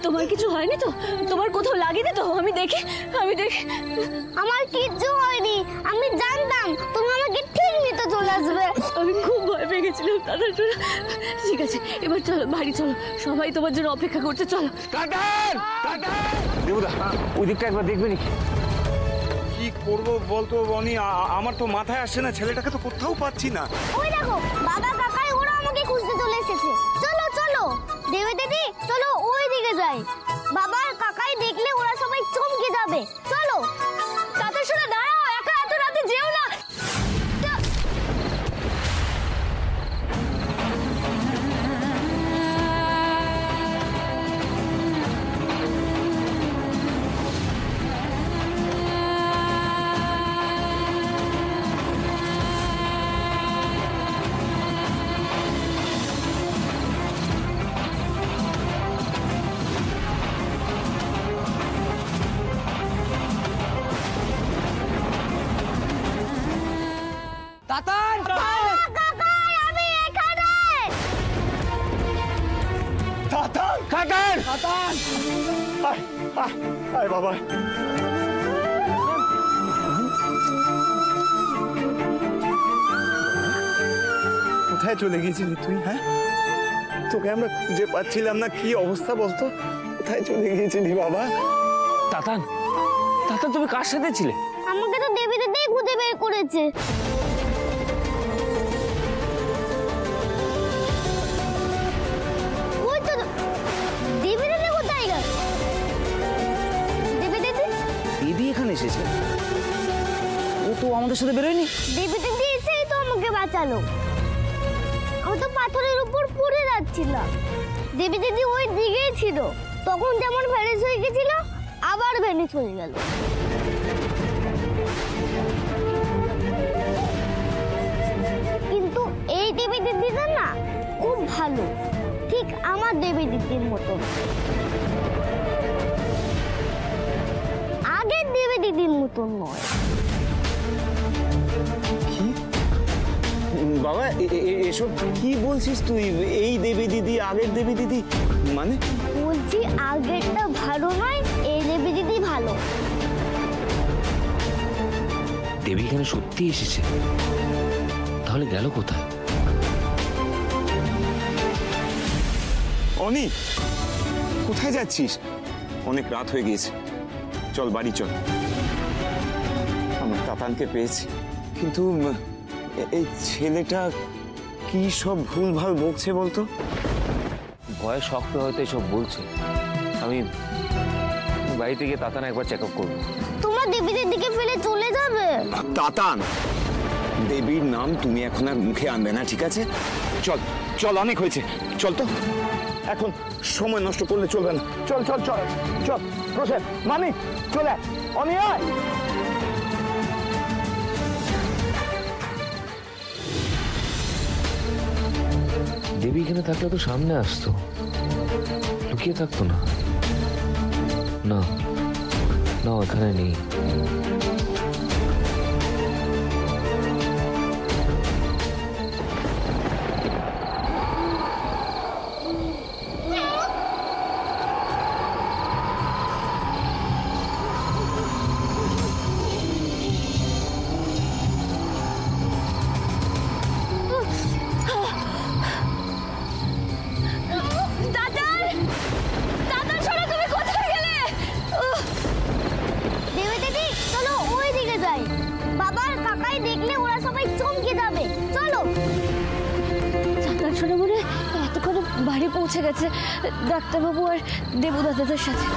তোমার কিছু হয়নি তো? তোমার কোথাও লাগেনি তো? আমি দেখি আমার কিচ্ছু হয়নি। আমি জানতাম তুমি আমাকে ঠিক নিতে চলে আসবে। আমি খুব ভয় পেয়ে গেছিলাম দাদা। ঠিক আছে, এবার চলো বাড়ি চলো, সবাই তোমার জন্য অপেক্ষা করছে। চলো। দেবুদা, ওই দিকটা একবার দেখবে নাকি? কি করবো বলতো বনি, আমার তো মাথায় আসছে না, ছেলেটাকে তো কোথাও পাচ্ছি না। ওই দেখো বাবা কাকাই ওরা আমাকে খুঁজতে চলে এসেছে। চলো চলো দেবী দিদি, চলো ওই দিকে যাই। বাবা কাকাই দেখলে ওরা সবাই চমকে যাবে। চলো। তাদের সাথে দাঁড়াও, একা এত রাতে যেও না। তাতান, কাকাই আমি এখানে। তাতান, তাতান, তাতান, আয় আয় আয় বাবা। কোথায় চলে গিয়েছিলি তুই? হ্যাঁ, তোকে আমরা খুঁজে পাচ্ছিলাম না। কি অবস্থা বলতো? কোথায় চলে গিয়েছিলি বাবা? তাতান, তাতান তুমি কার সাথে ছিলে? আমাকে তো দেবী দিদি খুঁজে বের করেছে। ওই তো দেবী দিদি কোথায় গেল? দেবী দিদি? দেবী এখানে এসেছে? ও তো আমাদের সাথে বেরোয়নি। দেবী দিদি এসেই তো আমাকে বাঁচালো। আমি তো পাথরের উপর পড়ে যাচ্ছিলাম। দেবী দিদি ওই দিকেই ছিল। তখন যেমন ভ্যানিশ হয়ে গেছিল, আবার ভ্যানিশ হয়ে গেল। কিন্তু এই দেবী দিদিটা না খুব ভালো, ঠিক আমার দেবী দিদির মতো। আগের দেবী দিদির মতন নয়। বাবা এসব কি বলছিস তুই? এই দেবী দিদি, আগের দেবী দিদি মানে? বলছি আগেরটা ভালো নয়, এই দেবী দিদি ভালো। দেবী এখানে সত্যি এসেছে? তাহলে গেল কোথায়? অনি, কোথায় যাচ্ছিস? অনেক রাত হয়ে গিয়েছে, চল বাড়ি চল। আমরা তাতানকে পেয়েছি, কিন্তু এই ছেলেটা কি সব ভুলভাল বকছে বলতো? ভয়ে শক্ত হয়তো এসব বলছে। আমি বাড়িতে গিয়ে তাতান একবার চেক আপ করবো। তোমরা দেবী দিদিকে ফেলে চলে যাবে? তাতান, দেবীর নাম তুমি এখন আর মুখে আনবে না, ঠিক আছে? চল চল, অনেক হয়েছে, চল তো। এখন সময় নষ্ট করলে চলবে না। চল চল চল চল। প্রসেন, মানি চলে অনি আয়। দেবী এখানে থাকলে তো সামনে আসতো, লুকিয়ে থাকতো না। না না, এখানে নেই। বাড়ি পৌঁছে গেছে ডাক্তারবাবু আর দেবু দাদাদের সাথে।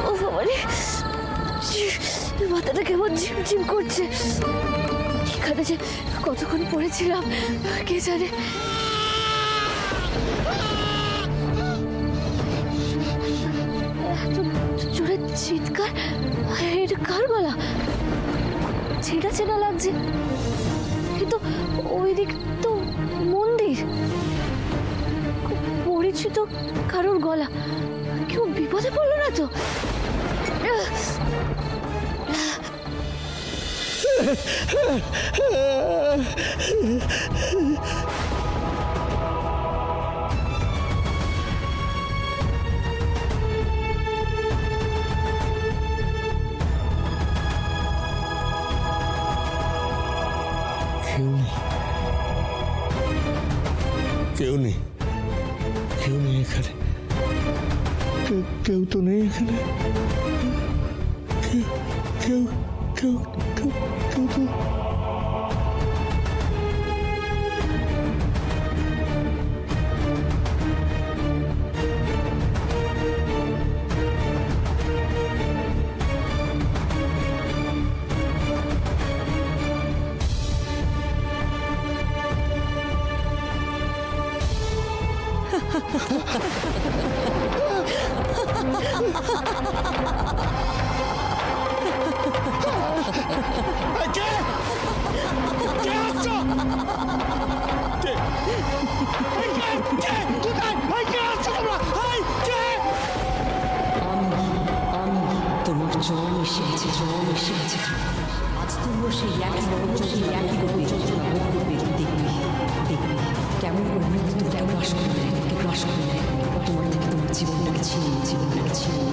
ও বাবারে, মাথাটা কেমন ঝিমঝিম করছে। এখানে যে কতক্ষণ পড়েছিলাম কে জানে। এত জোরে চিৎকার, এটা কার গলা? ছেঁড়া ছেঁড়া লাগছে। কিন্তু ওই দিক তো মন্দির, পরিচিত কারোর গলা। কেউ বিপদে পড়লো না তো? কেউ নেই, কেউ নেই এখানে, কেউ তো নেই এখানে, কেউ কেউ কেউ কেউ তো তোমার জল এসে গেছে, জল এসে গেছে। আজ তুমিও সেই একই রকম সেই একই করবে, দেখবে দেখবে কেমন করে মৃত্যু তোমাকে গ্রাস করে নেয়, তোমাকে গ্রাস করে নেয়। তোমার থেকে তোমার জীবনটাকে ছিনিয়ে, জীবনটাকে ছিনিয়ে।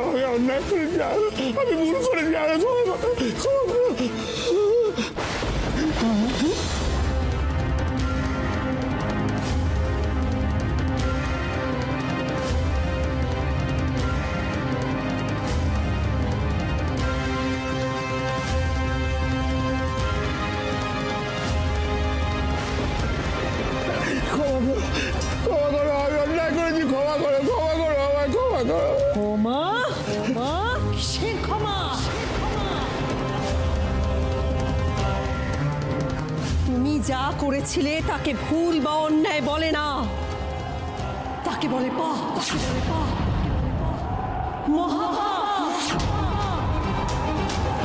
আমি অন্যায় করে যাও, আমি ভুল করে যাও, ক্ষমা, ক্ষমা, কিসের ক্ষমা? তুমি যা করেছিলে তাকে ভুল বা অন্যায় বলে না, তাকে বলে পাপ, মহাপাপ।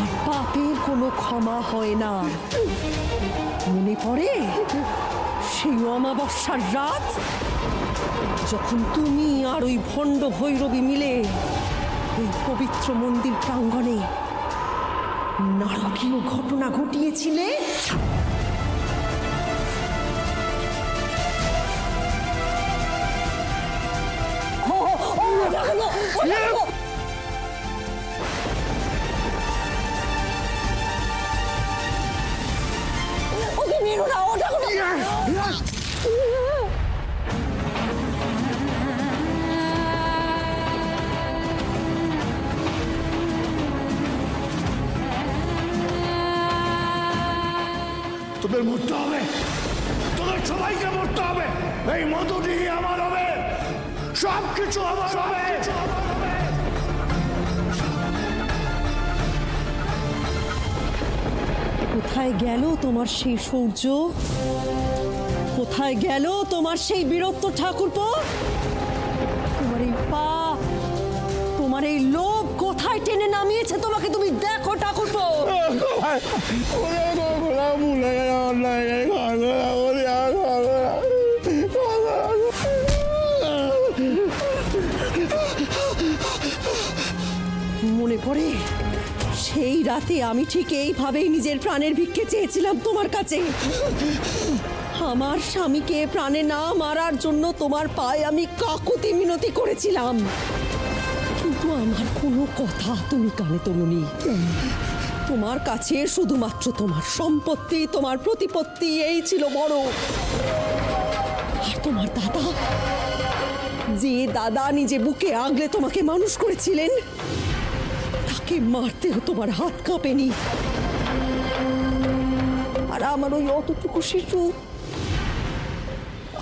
আর পাপের কোনো ক্ষমা হয় না। মনে পড়ে সেই অমাবস্যার রাত, যখন তুমি আর ওই ভণ্ড ভৈরবী মিলে এই পবিত্র মন্দির প্রাঙ্গণে নারকীয় ঘটনা ঘটিয়েছিলে? ওকে মেরো না, ওটা তোদের মরতে হবে, তোদের সবাইকে মরতে হবে। এই মধুদিহি আমার হবে, সবকিছু আমার হবে। কোথায় গেল তোমার সেই সূর্য? কোথায় গেল তোমার সেই বীরত্ব ঠাকুরপো? তোমার এই পা, তোমার এই লোভ কোথায় টেনে নামিয়েছে তোমাকে? তুমি দেখো ঠাকুরপো। মনে পড়ে সেই রাতে আমি ঠিক এইভাবেই নিজের প্রাণের ভিক্ষে চেয়েছিলাম তোমার কাছে। আমার স্বামীকে প্রাণে না মারার জন্য তোমার পায়ে আমি কাকুতি মিনতি করেছিলাম, কিন্তু আমার কোনো কথা তুমি কানে তোলনি। তোমার কাছে শুধুমাত্র তোমার সম্পত্তি, তোমার প্রতিপত্তি এই ছিল বড়। আর তোমার দাদা, যে দাদা নিজে বুকে আগলে তোমাকে মানুষ করেছিলেন, তাকে আমাকে মারতেও তোমার হাত কাঁপেনি। আর আমার ওই অতটুকু শিশু,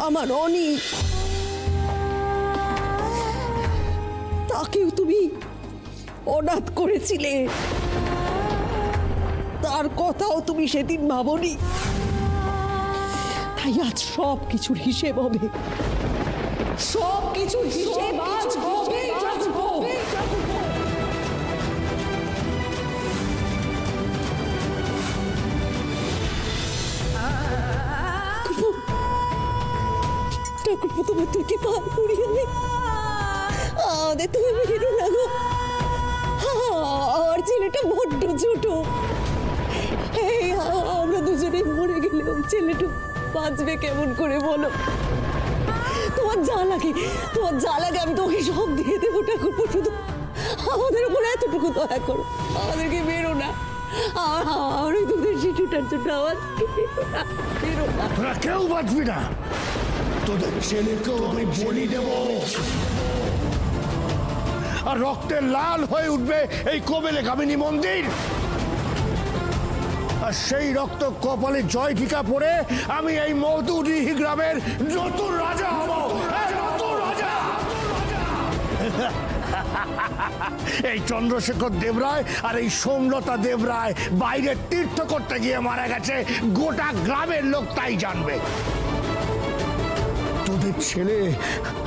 আমার অনি, তাকেও তুমি অনাথ করেছিলে। তার কথাও তুমি সেদিন ভাবনি। তাই আজ সব কিছুর হিসেব হবে, সব কিছুর হিসেব আজ হবে। ঠাকুরপো, তোমার দুটি পা পড়ি আমি, আমাদের তুমি মেরো না গো। আমার ছেলেটা বড্ড ছোট, আমরা দুজনেই মরে গেলেও ছেলেটা বাঁচবে কেমন করে বলো? তোমার যা লাগে, তোমার যা লাগে আমি তোমাকে সব দিয়ে দেবো ঠাকুরপো। শুধু আমাদের উপর এতটুকু দয়া করো, আমাদেরকে বেরো না। আর ওই দুধের শিশুটার জন্য আমার বেরো না। তোরা কেউ বাঁচবি না, তোদের ছেলেকেও আমি বলি দেব। আর রক্তে লাল হয়ে উঠবে এই কোবেলে কামিনী মন্দির। আর সেই রক্ত কপালে জয় টিকা পরে আমি এই মধুডিহি গ্রামের নতুন রাজা হব। নতুন রাজা। এই চন্দ্রশেখর দেবরায় আর এই সোমলতা দেবরায় বাইরে তীর্থ করতে গিয়ে মারা গেছে, গোটা গ্রামের লোক তাই জানবে। তোদের ছেলে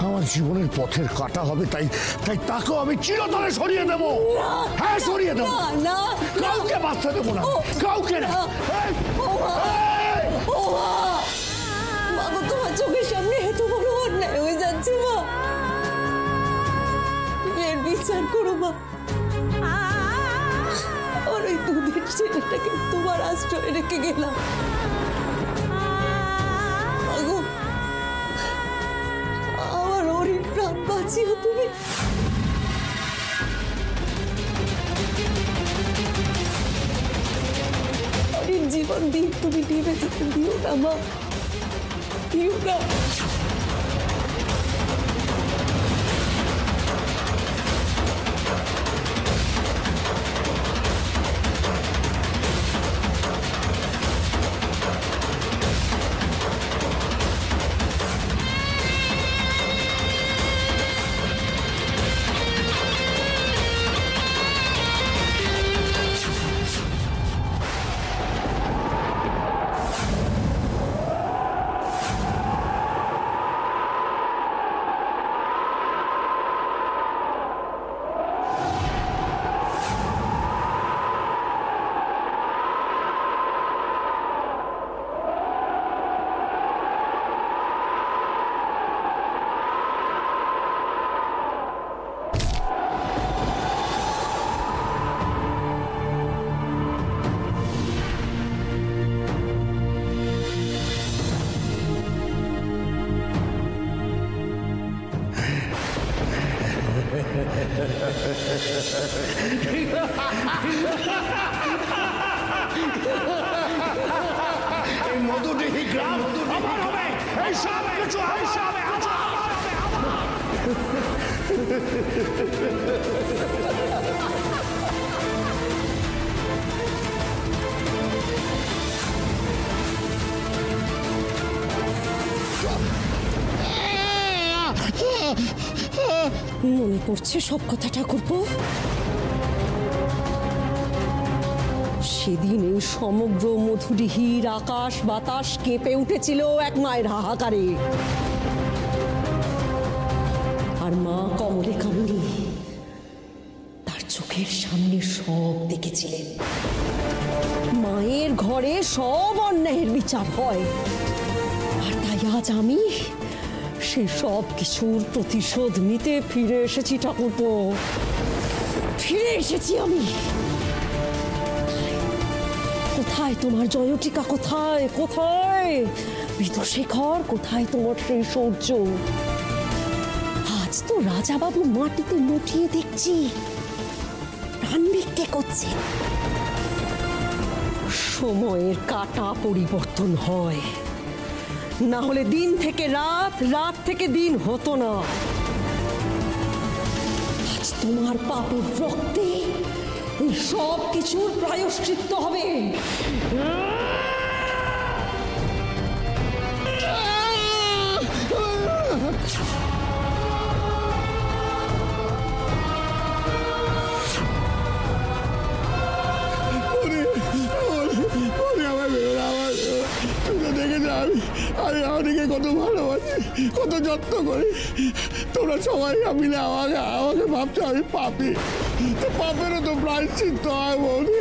আমার জীবনের পথের কাটা হবে, তাই তাই তাকেও আমি চিরতরে সরিয়ে দেবো। হ্যাঁ, সরিয়ে দেবো। কাউকে বাঁচতে দেবো না, কাউকে না। বাবা, তোমার চোখের সামনে এত বড় অন্যায় হয়ে যাচ্ছে মা, তুমি এর বিচার করো মা। আর ওই দুধের ছেলেটাকে তোমার আশ্রয় রেখে গেলাম। আমার ওরই প্রাণ বাঁচিও তুমি। ওরই জীবন দিয়ে তুমি নিবে যেতে দিও না মা, দিও না। এই মধুডিহি গ্রাম আমার হবে, এই সব কিছু আমার হবে। মনে পড়ছে সব কথা ঠাকুরপো? সেদিন এই সমগ্র মধুডিহির আকাশ বাতাস কেঁপে উঠেছিল এক মায়ের হাহাকারে। আর মা কমলে কামিনী তার চোখের সামনে সব দেখেছিলেন। মায়ের ঘরে সব অন্যায়ের বিচার হয়। আর তাই আজ আমি সেই সব কিছুর প্রতিশোধ নিতে ফিরে এসেছি ঠাকুরপো, ফিরে এসেছি আমি। কোথায় তোমার জয়টিকা? কোথায় কোথায় বিধুশেখর? কোথায় তোমার সেই সৌর্য? আজ তো রাজাবাবু মাটিতে লুটিয়ে দেখছি প্রাণ ভিক্ষে করছে। সময়ের কাঁটা পরিবর্তন হয়, না হলে দিন থেকে রাত, রাত থেকে দিন হতো না। আজ তোমার পাপের রক্তে এই সব কিছুর প্রায়শ্চিত্ত হবে। আমি আমাদেরকে কত ভালোবাসি, কত যত্ন করি। তোমরা সবাই মিলে আমাকে ভাবছো আমি পাপি। তো পাপেরও তো প্রায়শ্চিত্ত হয় বৌদি।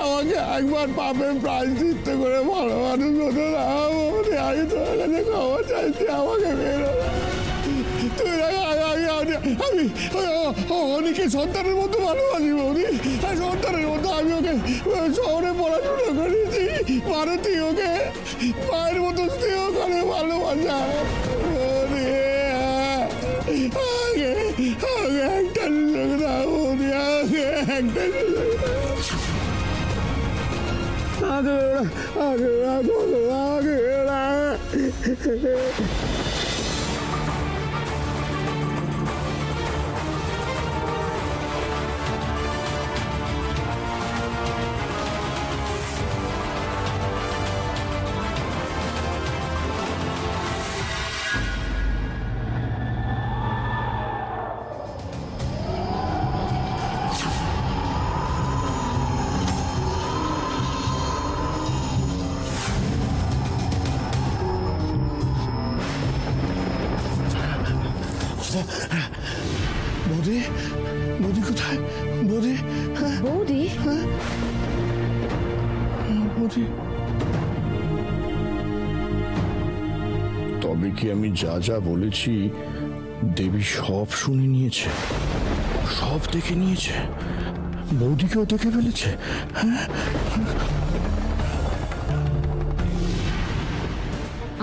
আমাকে একবার পাপের প্রায়শ্চিত্ত করে ভালো মানুষ হতো না বৌদি। আমি তোমার কাছে ক্ষমা চাইছি, আমাকে বেরো। আমি অনেকে সন্তানের মতো ভালোবাসি বৌদি। সন্তানের মতো আমি ওকে শহরে পড়াশোনা করেছি। ভারতী ওকে মায়ের মতো স্নেহ করে ভালোবাসা বৌদি। আগে একটা সুযোগ না বৌদি, আগে একটা সুযোগ আগে। বৌদি, বৌদি কোথায়? বৌদি, বৌদি, বৌদি। তবে কি আমি যা যা বলেছি দেবী সব শুনে নিয়েছে, সব দেখে নিয়েছে, বৌদিকেও দেখে ফেলেছে?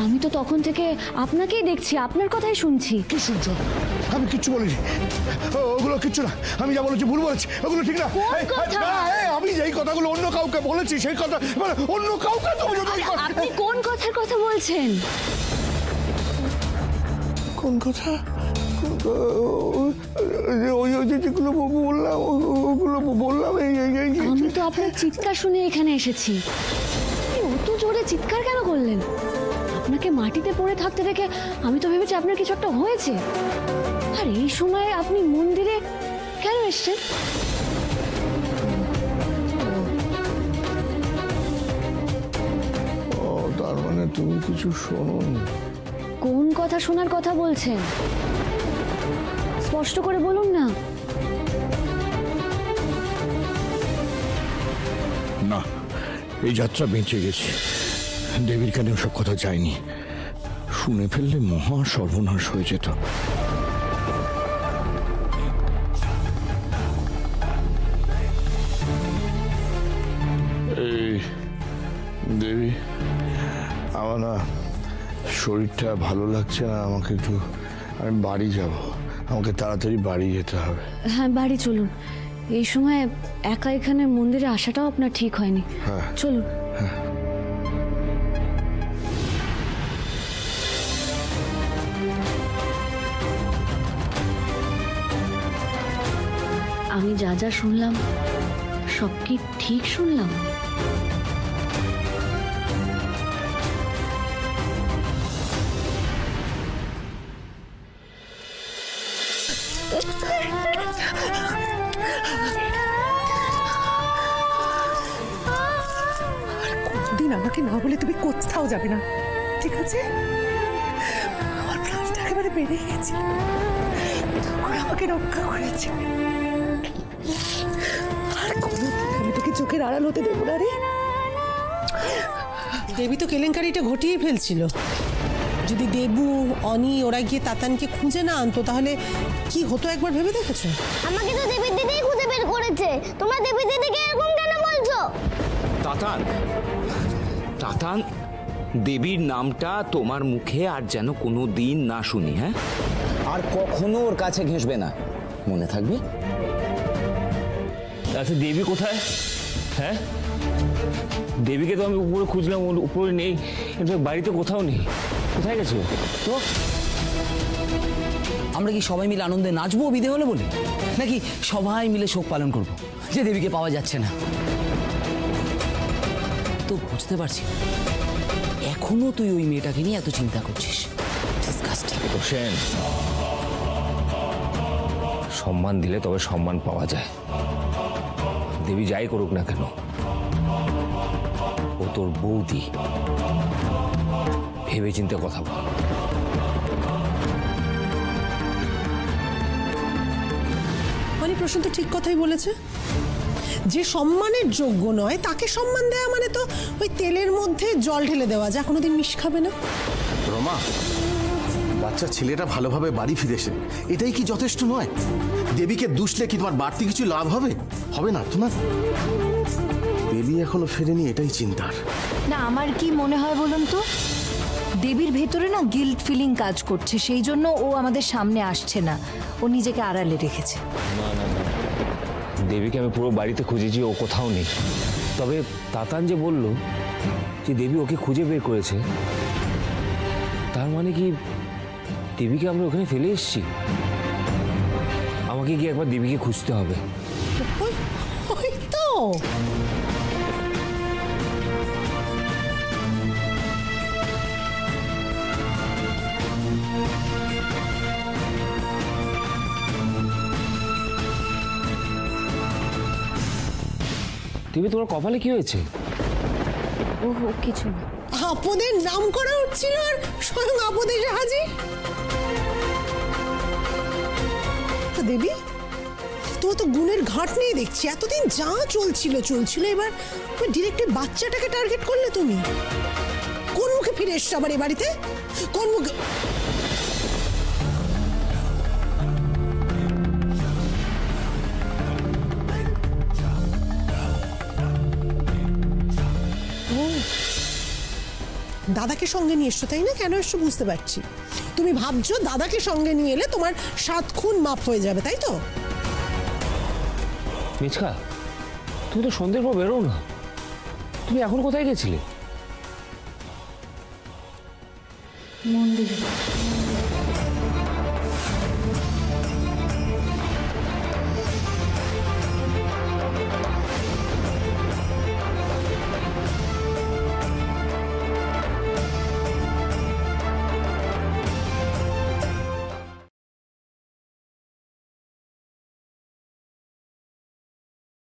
আমি তো তখন থেকে আপনাকেই দেখছি, আপনার কথাই শুনছি। কি শুনছো? আমি কিচ্ছু বলিনি, ওগুলো কিচ্ছু না। আমি যা বলেছি ভুল বলেছি, ওগুলো ঠিক না। আমি যেই কথাগুলো অন্য কাউকে বলেছি সেই কথা অন্য কাউকে। আপনি কোন কথার কথা বলছেন? কোন কথা? ওই যেগুলো বললাম ওগুলো বললাম। আমি তো আপনার চিৎকার শুনে এখানে এসেছি। অত জোরে চিৎকার কেন করলেন? আপনাকে মাটিতে পড়ে থাকতে দেখে আমি তো ভেবেছি আপনার কিছু একটা হয়েছে। আর এই সময় আপনি মন্দিরে কেন এসেছেন? ও, তার মানে তুমি কিছু শোনোনি? কোন কথা শোনার কথা বলছেন? স্পষ্ট করে বলুন না। না, এই যাত্রা বেঁচে গেছে। দেবীর কানে সব কথা যায়নি। শুনে ফেললে মহা সর্বনাশ হয়ে যেত। এই দেবী, আমার না শরীরটা ভালো লাগছে না। আমাকে একটু, আমি বাড়ি যাব। আমাকে তাড়াতাড়ি বাড়ি যেতে হবে। হ্যাঁ, বাড়ি চলুন। এই সময় একা এখানে মন্দিরে আসাটাও আপনার ঠিক হয়নি। হ্যাঁ, চলুন। হ্যাঁ। আমি যা যা শুনলাম সব কি ঠিক শুনলাম? কোনদিন আমাকে না বলে তুমি কোথাও যাবে না, ঠিক আছে? আমার প্রাণটা একেবারে বেড়ে গেছে, ঠাকুর আমাকে রক্ষা করেছে। আর কোনোদিন আমি তোকে চোখের আড়াল হতে দেবো না রে। দেবী তো কেলেঙ্কারিটা ঘটিয়ে ফেলছিল। যদি দেবু, অনি ওরা গিয়ে তাতানকে খুঁজে না আনতো তাহলে কি হতো একবার ভেবে দেখেছো? আমাকে তো দেবীর দিদিই খুঁজে বের করেছে। তোমরা দেবীর দিদিকে এরকম কেন বলছো? তাতান, তাতান, দেবীর নামটা তোমার মুখে আর যেন কোনো দিন না শুনি। হ্যাঁ, আর কখনো ওর কাছে ঘেঁষবে না, মনে থাকবে? আচ্ছা, দেবী কোথায়? হ্যাঁ, দেবীকে তো আমি উপরে খুঁজলাম, উপরে নেই। কিন্তু বাড়িতে কোথাও নেই। কোথায় গেছো তো? আমরা কি সবাই মিলে আনন্দে নাচবো বিদে হলো বলে, নাকি সবাই মিলে শোক পালন করব যে দেবীকে পাওয়া যাচ্ছে না? তো বুঝতে পারছি না, এখনো তুই ওই মেয়েটাকে নিয়ে এত চিন্তা করছিস। Disgusting. সেন, সম্মান দিলে তবে সম্মান পাওয়া যায়। দেবী যাই করুক না কেন, ও তোর বৌদি। ভেবে চিন্তে কথা বল। মানে প্রশান্ত ঠিক কথাই বলেছে, যে সম্মানের যোগ্য নয় তাকে সম্মান দেওয়া মানে তো ওই তেলের মধ্যে জল ঢেলে দেওয়া, যা কোনোদিন মিশ খাবে না। রমা, বাচ্চা ছেলেটা ভালোভাবে বাড়ি ফিরেছে, এটাই কি যথেষ্ট নয়? দেবীকে দুষলে কি তোমার বাড়তি কিছু লাভ হবে? হবে না তোমার? দেবী এখনো ফেরেনি, এটাই চিন্তার। না, আমার কি মনে হয় বলুন তো, দেবীর ভেতরে না গিল্ট ফিলিং কাজ করছে, সেই জন্য ও আমাদের সামনে আসছে না, ও নিজেকে আড়ালে রেখেছে। দেবীকে আমি পুরো বাড়িতে খুঁজেছি, ও কোথাও নেই। তবে তাতান যে বলল যে দেবী ওকে খুঁজে বের করেছে, তার মানে কি দেবীকে আমরা ওখানে ফেলে এসেছি? আমাকে গিয়ে একবার দেবীকে খুঁজতে হবে। ওই তো দেবী, তোমার কপালে কি হয়েছে? ও কিছু না। আপদের নাম করা হচ্ছিল আর স্বয়ং আপদ এসে হাজির। দেবী, তোমার তো গুণের ঘাট নেই দেখছি, এতদিন যা চলছিল এবার ডিরেক্টলি বাচ্চাটাকে টার্গেট করলে তুমি। কোন মুখে ফিরে এসছো আবার এ বাড়িতে? কোন মুখে? দাদাকে সঙ্গে নিয়ে এসছো তাই না? কেন এসছো বুঝতে পারছি। তুমি ভাবছো দাদাকে সঙ্গে নিয়ে এলে তোমার 7 খুন মাফ হয়ে যাবে, তাই তো? মিচকা, তুমি তো সন্ধ্যের পর বেরো না। তুমি এখন কোথায় গেছিলে? মন্দিরে।